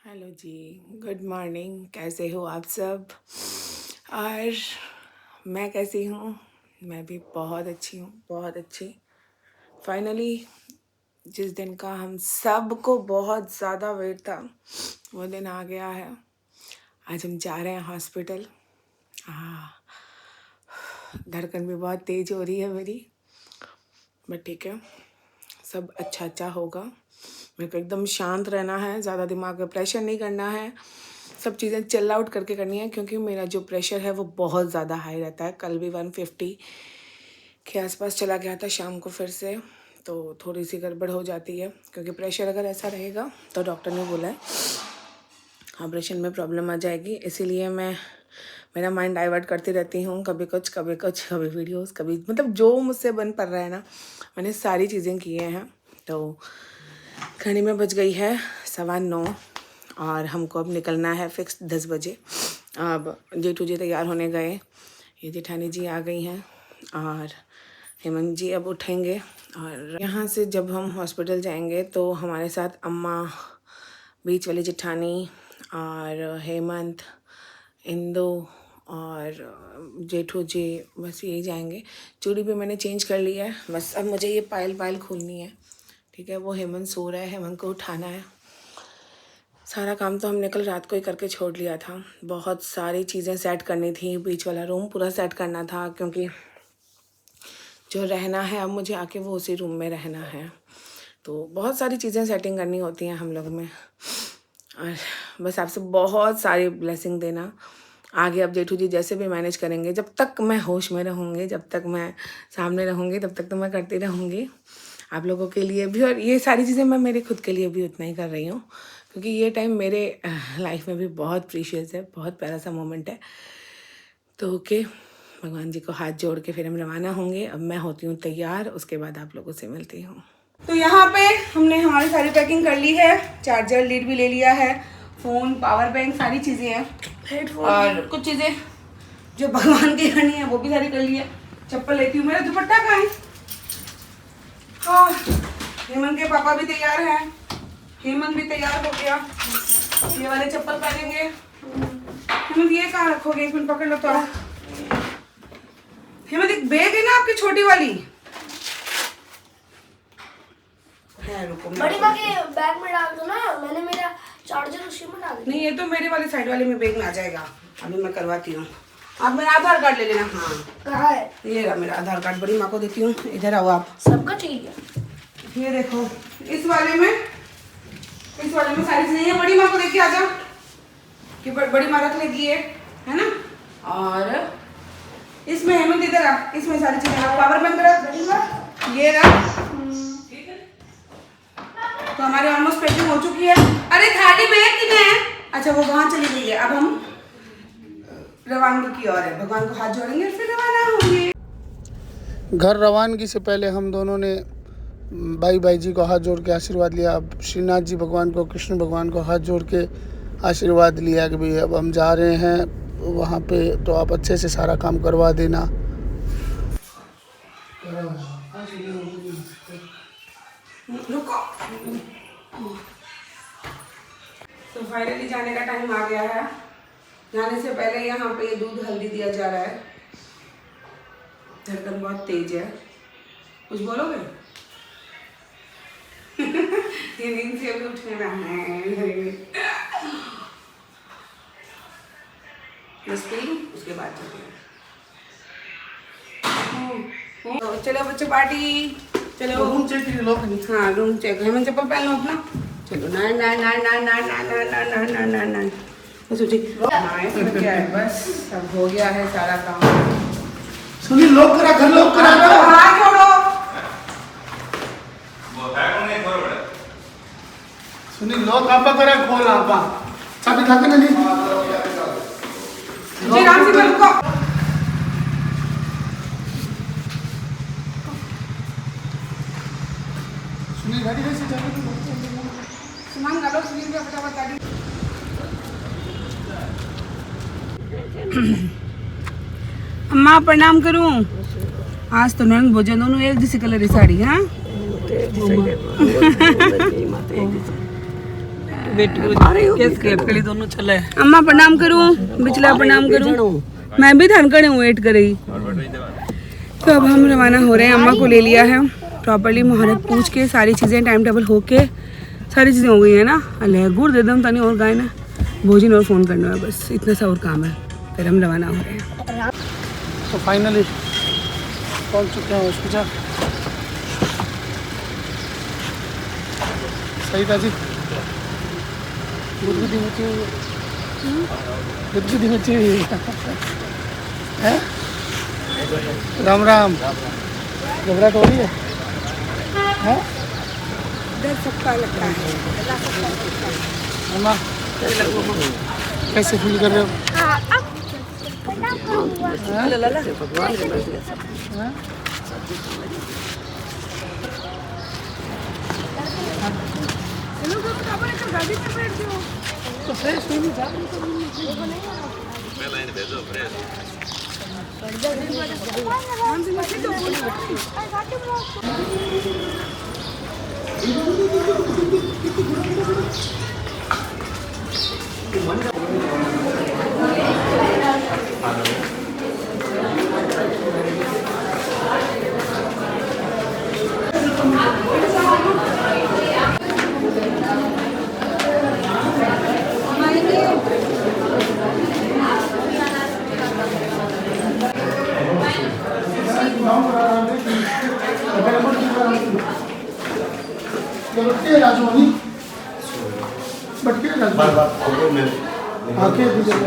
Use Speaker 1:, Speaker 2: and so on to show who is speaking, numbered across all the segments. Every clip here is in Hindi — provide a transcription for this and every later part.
Speaker 1: हेलो जी, गुड मॉर्निंग। कैसे हो आप सब? और मैं कैसी हूँ? मैं भी बहुत अच्छी हूँ, बहुत अच्छी। फाइनली जिस दिन का हम सबको बहुत ज़्यादा वेट था वो दिन आ गया है। आज हम जा रहे हैं हॉस्पिटल। धड़कन भी बहुत तेज़ हो रही है मेरी, बट ठीक है, सब अच्छा अच्छा होगा। मेरे को एकदम शांत रहना है, ज़्यादा दिमाग पे प्रेशर नहीं करना है, सब चीज़ें चिल आउट करके करनी है, क्योंकि मेरा जो प्रेशर है वो बहुत ज़्यादा हाई रहता है। कल भी 150 के आसपास चला गया था शाम को फिर से, तो थोड़ी सी गड़बड़ हो जाती है, क्योंकि प्रेशर अगर ऐसा रहेगा तो डॉक्टर ने बोला है ऑपरेशन में प्रॉब्लम आ जाएगी। इसीलिए मेरा माइंड डाइवर्ट करती रहती हूँ, कभी कुछ कभी वीडियोस, कभी मतलब जो मुझसे बन पड़ रहा है ना, मैंने सारी चीज़ें किए हैं। तो घड़ी में बज गई है 9:15 और हमको अब निकलना है फिक्स 10 बजे। अब जेठू जी तैयार होने गए, ये जेठानी जी आ गई हैं और हेमंत जी अब उठेंगे। और यहाँ से जब हम हॉस्पिटल जाएंगे तो हमारे साथ अम्मा, बीच वाली जेठानी और हेमंत, इंदु और जेठू जी, बस यही जाएंगे। चूड़ी भी मैंने चेंज कर लिया है, बस अब मुझे ये पायल खोलनी है। ठीक है, वो हेमंत सो रहा है, हेमंत को उठाना है। सारा काम तो हमने कल रात को ही करके छोड़ लिया था। बहुत सारी चीज़ें सेट करनी थी, बीच वाला रूम पूरा सेट करना था, क्योंकि जो रहना है अब मुझे आके वो उसी रूम में रहना है। तो बहुत सारी चीज़ें सेटिंग करनी होती हैं हम लोग में। और बस आपसे बहुत सारी ब्लेसिंग देना। आगे अब जेठू जी जैसे भी मैनेज करेंगे, जब तक मैं होश में रहूँगी, जब तक मैं सामने रहूँगी, तब तक तो मैं करती रहूँगी आप लोगों के लिए भी। और ये सारी चीज़ें मैं मेरे खुद के लिए भी उतना ही कर रही हूँ, क्योंकि ये टाइम मेरे लाइफ में भी बहुत प्रीशियस है, बहुत प्यारा सा मोमेंट है। तो ओके, भगवान जी को हाथ जोड़ के फिर हम रवाना होंगे। अब मैं होती हूँ तैयार, उसके बाद आप लोगों से मिलती हूँ। तो यहाँ पे हमने हमारी सारी पैकिंग कर ली है, चार्जर लीड भी ले लिया है, फ़ोन, पावर बैंक, सारी चीज़ें हैं, हेडफोन और कुछ चीज़ें जो भगवान की करनी है वो भी सारी कर ली है। चप्पल लेती हूँ, मेरा दुपट्टा कहाँ है? हाँ, हेमंत के पापा भी तैयार हैं, हेमंत भी तैयार हो गया। ये वाले चप्पल पहनेंगे। हेमंत ये कहाँ रखोगे? एक मिनट पकड़ लो तो। हेमंत एक बैग है ना आपकी छोटी वाली है, रुको
Speaker 2: बड़ी माँ के बैग में डाल दो ना, मैंने मेरा चार्जर उसी में डाल दिया।
Speaker 1: नहीं, ये तो मेरे वाले साइड वाले में बैग में आ जाएगा, अभी मैं करवाती हूँ। आप मेरा आधार कार्ड ले लेना। हाँ,
Speaker 2: कहाँ है?
Speaker 1: ये रहा मेरा आधार कार्ड, बड़ी माँ को देती हूँ, इधर आओ आप।
Speaker 2: सबका चाहिए?
Speaker 1: ये देखो, इस वाले में सारी चीजें, बड़ी माँ को देख के आ जाओ कि बड़ी माँ रख लेगी ये, है ना। और इसमें हेमंत इधर आ, इसमें सारी चीजें, पावर बैंक रख, ये रख। तो हमारे ऑलमोस्ट पैकिंग हो चुकी है। अरे थाली बैग कितने हैं? अच्छा, वो वहाँ चली गई है। अब हम रवानगी की ओर है, भगवान को हाथ जोड़ेंगे फिर रवाना होंगे।
Speaker 3: घर रवानगी से पहले हम दोनों ने भाई जी को हाथ जोड़ के आशीर्वाद लिया। अब श्रीनाथ जी भगवान को, कृष्ण भगवान को हाथ जोड़ के आशीर्वाद लिया कि भाई अब हम जा रहे हैं वहाँ पे, तो आप अच्छे से सारा काम करवा देना।
Speaker 1: तो फाइनली जाने का टाइम आ गया है। जाने से पहले यहाँ पे दूध हल्दी दिया जा रहा है। धड़कन बहुत तेज है, कुछ बोलोगे? ये नींद से अभी उठने ना है, बस पी लूं, उसके बाद चलते हैं। तो चलो बच्चों, पार्टी चलो।
Speaker 3: रूम चेक कीजिए लोग।
Speaker 1: हाँ, रूम चेक। हेमंत चप्पल पहन लो अपना। चलो, ना ना ना ना ना ना ना ना ना ना ना ना, बस उठी। इसमें क्या है, बस अब हो गया है सारा काम।
Speaker 3: सुनी लोग करा, घर लोग करा,
Speaker 1: हाथ छोड़ो।
Speaker 3: सुनी लोग आपा करा, खोल आपा चाबी खा के नहीं।
Speaker 1: जी राम से रुको।
Speaker 3: सुनी गाड़ी कैसे चाबी
Speaker 1: सामान डालो, सुनील का फटाफट गाड़ी। अम्मा प्रणाम करूं। आज तो नरंग भोजन दोनों एक जैसी कलर की साड़ी। हाँ
Speaker 4: वेट के दोनों चले
Speaker 1: अम्मा प्रणाम करूँ, बिचला प्रणाम करूँ, मैं भी धन करे हूँ वेट कर रही। तो अब हम रवाना हो रहे हैं। अम्मा को ले लिया है प्रॉपर्ली, मुहूर्त पूछ के सारी चीज़ें टाइम टेबल होके सारी चीज़ें हो गई है ना। अल्लाह गुड़ दे दम तनी और गाय ना भोजन और फ़ोन करना है, बस इतना सा और काम है, फिर हम रवाना हो रहे हैं।
Speaker 3: तो फाइनली पहुंच चुके हैं हॉस्पिटल। सही था जी, गुदगुदी मची हुई है, गुदगुदी मची हुई है। राम राम, घबराहट हो रही है?
Speaker 1: डर सबका लगता है।
Speaker 3: अम्मा कैसे फील कर रहे हो? हाँ? तो फ्रेश हुई नहीं जा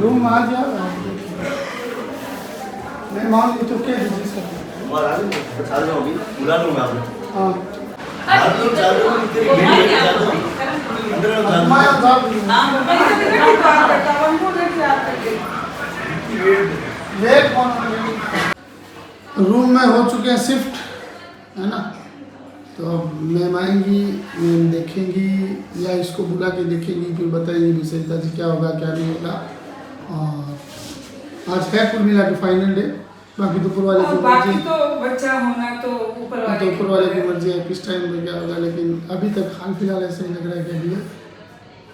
Speaker 3: रूम आ गया मैं मान ली तो क्या दीजिए सर? हाँ रूम में हो चुके हैं शिफ्ट, है ना। तो अब मैम आएंगी, मैम देखेंगी या इसको बुला के देखेंगी, फिर बताएंगी भी सरिता जी क्या होगा क्या नहीं होगा। और आज है कुल मिला के फाइनल डे, बाकी तो ऊपर वाले की मर्जी,
Speaker 1: तो बच्चा होना तो ऊपर
Speaker 3: वाले की मर्जी है किस टाइम में क्या होगा। लेकिन अभी तक हाल फिलहाल ऐसा ही लग रहा है कि अभी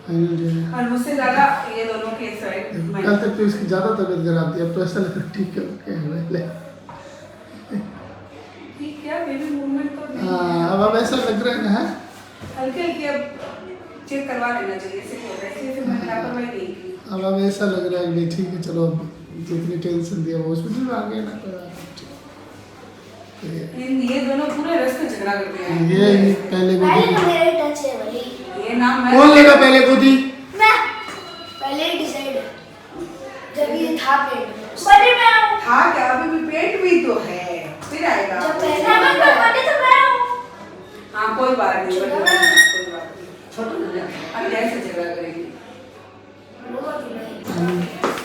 Speaker 3: फाइनल डे है।
Speaker 1: और मुझसे ज़्यादा ये दोनों के साइड
Speaker 3: कल तक तो इसकी ज़्यादा तबीयत खराब थी, अब तो ऐसा लग रहा है ठीक है।
Speaker 1: ठीक है, बेबी मूवमेंट तो नहीं
Speaker 3: हाँ अब ऐसा लग रहा है ना,
Speaker 1: हल्के हल्के अब चेक करवा लेना चाहिए, ऐसे हो रहा है, फिर मैंने लापरवाही नहीं की।
Speaker 3: अब ऐसा लग रहा है कि ठीक है चलो, अब जितनी टेंशन दिया वो हॉस्पिटल में आ गए ना, तो
Speaker 1: ये दोनों पूरे रास्ते झगड़ा करते हैं।
Speaker 3: ये पहले
Speaker 2: तो मेरा ही टच है भाई।
Speaker 1: ये नाम
Speaker 3: कौन लगा पहले गोदी?
Speaker 2: मैं पहले ही डिसाइड, जब ये था पेट बड़े में हूं।
Speaker 1: था क्या, अभी भी पेट भी तो है, फिर आएगा।
Speaker 2: जब पहले मैं बड़े तो मैं हूं।
Speaker 1: हाँ कोई बात नहीं, कोई बात नहीं, अब ऐसे झगड़ा करेंगे।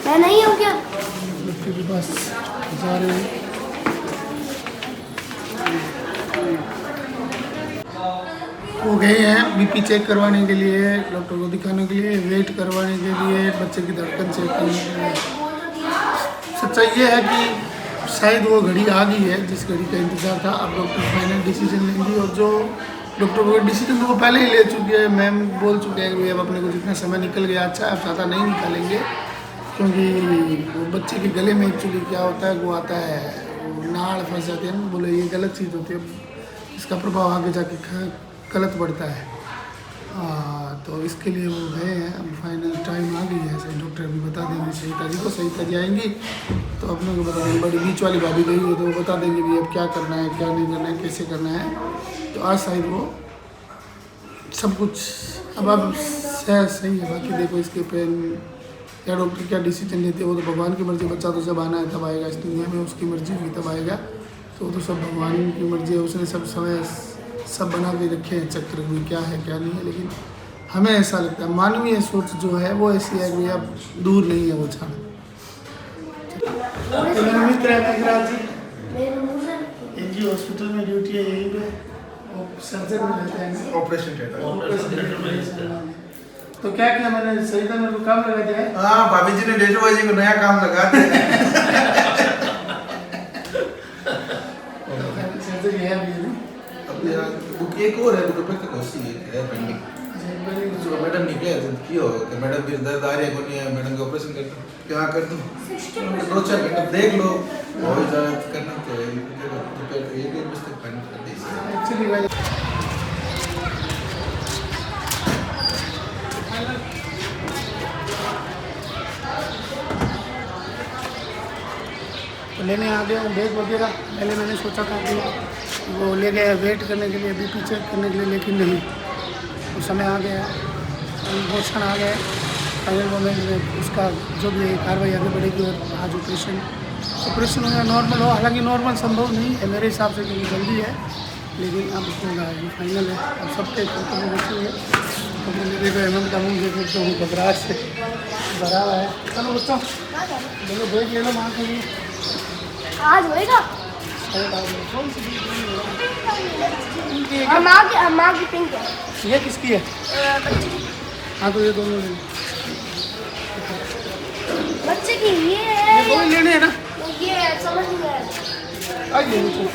Speaker 2: मैं नहीं हूं क्या?
Speaker 3: डॉक्टर के पास जा रहे हैं। वो गए हैं बीपी चेक करवाने के लिए, डॉक्टर को दिखाने के लिए, वेट करवाने के लिए, बच्चे की धड़कन चेक करने के लिए। सच्चाई ये है कि शायद वो घड़ी आ गई है जिस घड़ी का इंतज़ार था। अब डॉक्टर फाइनल डिसीजन लेंगी, और जो डॉक्टर को डिसीजन तो वो पहले ही ले चुकी है। मैम बोल चुके हैं कि अब अपने को जितना समय निकल गया अच्छा है, अब ज़्यादा नहीं निकालेंगे, क्योंकि वो बच्चे के गले में एक्चुअली क्या होता है, वो आता है वो नाड़ फंस जाती है ना, बोले ये गलत चीज़ होती है, इसका प्रभाव आगे जाके गलत बढ़ता है। तो इसके लिए वो गए हैं। अब फाइनल टाइम आ गई है, सही डॉक्टर भी बता देंगे सरिता जी को, सरिता जी आएंगी तो अपने को बता देंगे। बड़ी बीच वाली भाभी गई है तो वो बता देंगे भी अब क्या करना है क्या नहीं करना है कैसे करना है। तो आज शायद वो सब कुछ अब सही है। बाकी देखो इसके पेन या डॉक्टर क्या डिसीजन लेते हैं वो तो भगवान की मर्जी। बच्चा तो जब आना है तब आएगा, इस दुनिया में उसकी मर्जी होगी तब आएगा, तो वो तो सब भगवान की मर्जी है। उसने सब समय सब बना के रखे हैं चक्र में, क्या है क्या नहीं है। लेकिन हमें ऐसा लगता है मानवीय सोच जो है वो ऐसी है कि अब दूर नहीं है वो क्षण। तो मेरा मित्र है मेघराज जी, इनकी हॉस्पिटल में ड्यूटी है यहीं पे, वो सर्जन में रहते हैं,
Speaker 5: ऑपरेशन थिएटर।
Speaker 3: तो क्या किया मैंने, सरिता मेरे को काम लगा दिया है।
Speaker 5: हाँ भाभी जी ने डेटो जी को नया काम लगा दिया।
Speaker 3: सर्जरी है अभी ना,
Speaker 5: अब एक और है, तो पे तक है पेंडिंग। मैडम निकले क्यों कि मैडम फिर दर्द आ रही है कोई है मैडम का ऑपरेशन कर क्या कर दूं 2-4 घंटे देख लो और ज्यादा करना तो एक बजे तक फाइनल कर दे
Speaker 3: एक्चुअली भाई तो लेने आ गया हूँ बैग वगैरह। पहले मैंने सोचा था कि वो ले गए वेट करने के लिए बीपी चेक करने के लिए, लेकिन नहीं, उस समय आ गया इमोशन आ गया फाइनल मोमेंट में। उसका जो भी कार्रवाई आगे बढ़ेगी और आज ऑपरेशन होगा नॉर्मल हो, हालांकि नॉर्मल संभव नहीं है मेरे हिसाब से क्योंकि जल्दी है, लेकिन अब होगा ये फाइनल है। अब सबके फोटो में देखिए तो मेरे को हेमंत का मुँह देख तो हूँ घबराहट से भरा हुआ है। चलो बच्चों बोलो बैग ले लो वहाँ के लिए।
Speaker 2: आज होएगा माँ की पिंक है
Speaker 3: ये किसकी है?
Speaker 2: बच्चे की
Speaker 3: हाँ तो ये दोनों ले लो।
Speaker 2: बच्चे की ये
Speaker 3: ये
Speaker 2: है
Speaker 3: दोनों लेने हैं ना?
Speaker 2: ये समझ नहीं आया
Speaker 3: आज ले लो चलो।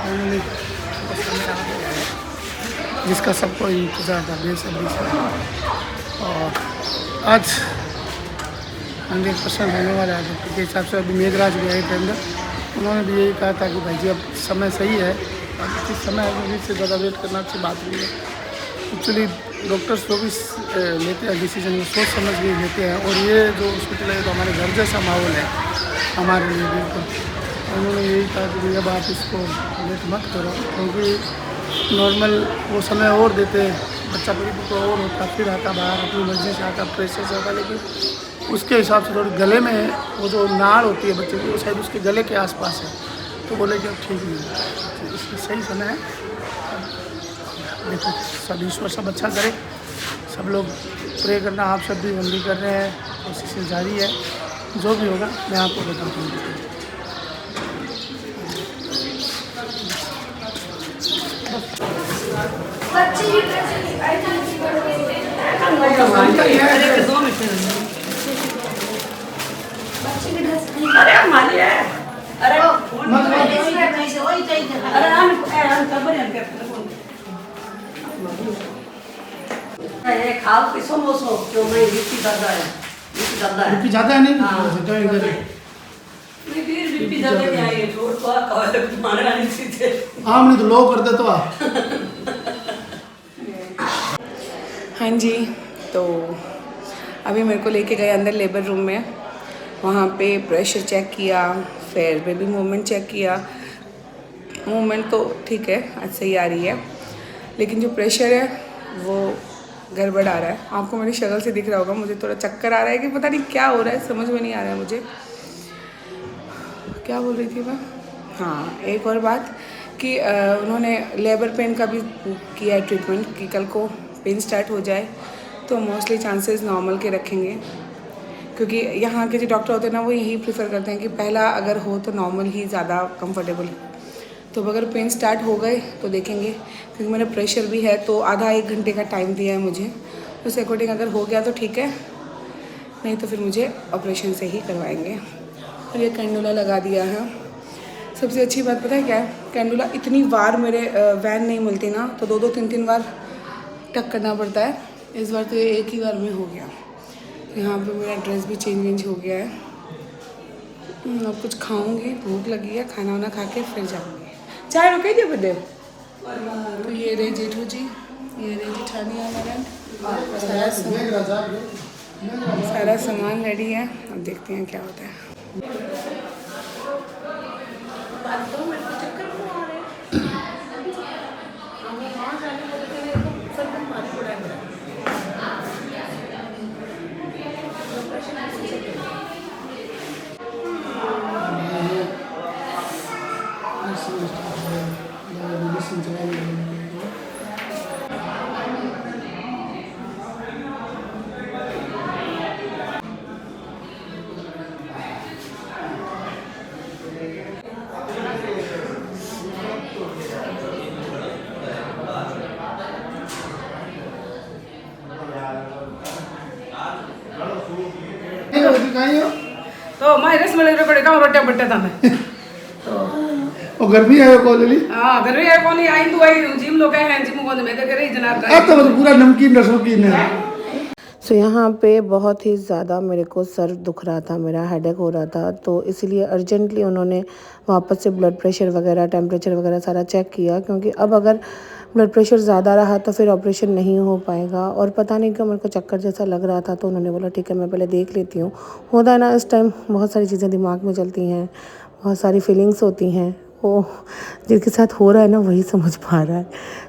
Speaker 3: फाइनली जिसका सबको इंतजार था बेसब्री से, और आज 100% होने वाला है डॉक्टर के हिसाब से। अभी मेघराज भी आए थे अंदर, उन्होंने भी यही कहा था कि भाई जी अब समय सही है, अब किस समय अभी से ज़्यादा वेट करना अच्छी बात नहीं है। एक्चुअली डॉक्टर्स जो भी लेते हैं डिसीजन वो सोच समझ के लेते हैं, और ये जो हॉस्पिटल है तो हमारे घर जैसा माहौल है हमारे लिए बिल्कुल। उन्होंने यही कहा कि भैया आप इसको लेट मत करो, क्योंकि नॉर्मल वो समय और देते, बच्चा परिपक्व और होता, फिर आता बाहर अपनी मर्जी से आता, प्रेशर से आता, लेकिन उसके हिसाब से थोड़ी गले में वो जो नाड़ होती है बच्चे की वो शायद उसके गले के आसपास है, तो बोले कि अब ठीक नहीं है, तो इसलिए सही समय है। देखो सब ईश्वर सब अच्छा करे, सब लोग प्रे करना, आप सब भी हम भी कर रहे हैं, कोशिशें जारी है, जो भी होगा मैं आपको बताता हूँ।
Speaker 2: बच्चे की बच्चे की ड्रेस
Speaker 4: अरे हमारी है अरे अरे हम खबर है ये खाओ कि समोसो क्यों नहीं बीपी ज्यादा है
Speaker 3: बीपी ज़्यादा है नहीं?
Speaker 4: हाँ।
Speaker 3: जाओ इधर।
Speaker 4: फिर बीपी ज्यादा नहीं आई है छोड़ तो कवर मारने वाली चीज है
Speaker 3: हमने तो लो कर दे तो
Speaker 1: हाँ जी, तो अभी मेरे को लेके गए अंदर लेबर रूम में, वहाँ पे प्रेशर चेक किया, फिर बेबी मूवमेंट चेक किया। मूवमेंट तो ठीक है, आज सही आ रही है, लेकिन जो प्रेशर है वो गड़बड़ आ रहा है। आपको मेरी शक्ल से दिख रहा होगा, मुझे थोड़ा चक्कर आ रहा है कि पता नहीं क्या हो रहा है, समझ में नहीं आ रहा है मुझे। क्या बोल रही थी मैं? हाँ, एक और बात कि उन्होंने लेबर पेन का भी किया है ट्रीटमेंट, कि कल को पेन स्टार्ट हो जाए तो मोस्टली चांसेस नॉर्मल के रखेंगे, क्योंकि यहाँ के जो डॉक्टर होते हैं ना वो यही प्रेफर करते हैं कि पहला अगर हो तो नॉर्मल ही ज़्यादा कंफर्टेबल है। तो अगर पेन स्टार्ट हो गए तो देखेंगे, क्योंकि मेरा प्रेशर भी है तो आधा 1 घंटे का टाइम दिया है मुझे, उस अकॉर्डिंग अगर हो गया तो ठीक है, नहीं तो फिर मुझे ऑपरेशन से ही करवाएंगे। और ये कैंडुला लगा दिया है। सबसे अच्छी बात पता है क्या है, कैंडुला इतनी बार मेरे वैन नहीं मिलती ना, तो 2-2 3-3 बार टक करना पड़ता है। इस बार तो ये एक ही बार में हो गया। यहाँ पे मेरा ड्रेस भी चेंज हो गया है। अब कुछ खाऊंगी, भूख लगी है, खाना वाना खा के फिर जाऊँगी। चाय रुके दिए बदे। तो ये रहे जेठू जी, ये रहे जेठानी हमारा, सारा सामान रेडी है। अब देखते हैं क्या होता है।
Speaker 3: कहीं हो?
Speaker 1: तो माई रस में लग रहा पड़ेगा रोटियां बट्टे था मैं।
Speaker 3: और घर भी आयो कॉलेज
Speaker 4: हाँ घर में कौन आई तो आई जिम लोग हैं जिम कौन मैं तो करे जनाब
Speaker 3: अब तो पूरा नमकीन रसोकीन है।
Speaker 1: सो यहाँ पे बहुत ही ज़्यादा मेरे को सर दुख रहा था, मेरा हेडेक हो रहा था, तो इसलिए अर्जेंटली उन्होंने वापस से ब्लड प्रेशर वगैरह टेम्परेचर वगैरह सारा चेक किया, क्योंकि अब अगर ब्लड प्रेशर ज़्यादा रहा तो फिर ऑपरेशन नहीं हो पाएगा। और पता नहीं क्यों मेरे को चक्कर जैसा लग रहा था, तो उन्होंने बोला ठीक है मैं पहले देख लेती हूँ। होता है ना इस टाइम बहुत सारी चीज़ें दिमाग में चलती हैं, बहुत सारी फीलिंग्स होती हैं, वो जिनके साथ हो रहा है ना वही समझ पा रहा है।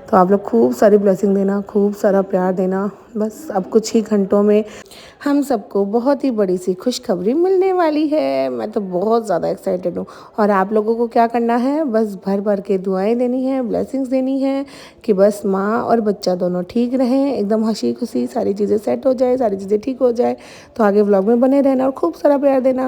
Speaker 1: तो आप लोग खूब सारी ब्लेसिंग देना, खूब सारा प्यार देना। बस अब कुछ ही घंटों में हम सबको बहुत ही बड़ी सी खुशखबरी मिलने वाली है। मैं तो बहुत ज़्यादा एक्साइटेड हूँ। और आप लोगों को क्या करना है, बस भर भर के दुआएं देनी है, ब्लेसिंग्स देनी है कि बस माँ और बच्चा दोनों ठीक रहें, एकदम हंसी खुशी, सारी चीज़ें सेट हो जाए, सारी चीज़ें ठीक हो जाए। तो आगे व्लॉग में बने रहना और खूब सारा प्यार देना।